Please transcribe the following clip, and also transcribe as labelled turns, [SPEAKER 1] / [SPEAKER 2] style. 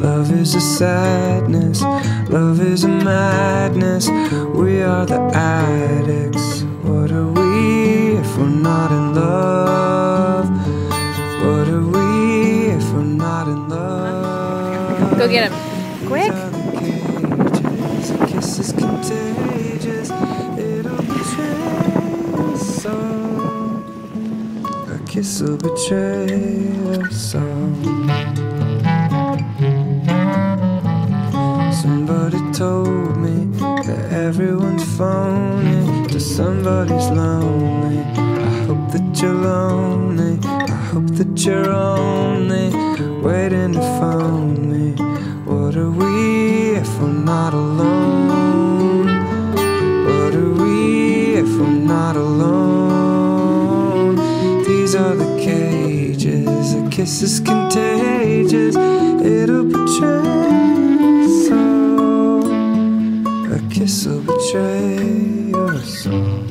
[SPEAKER 1] Love is a sadness, love is a madness. We are the addicts. What are we if we're not in love? What are we if we're not in love?
[SPEAKER 2] Go get him. Quick.
[SPEAKER 1] Cages, a kiss is contagious. It'll betray us all. A kiss will betray us all. Somebody told me that everyone's phony, that somebody's lonely. I hope that you're lonely. I hope that you're only waiting to phone me. What are we if we're not alone? What are we if we're not alone? These are the cages. A kiss is contagious. It'll betray us all. A kiss will betray your soul.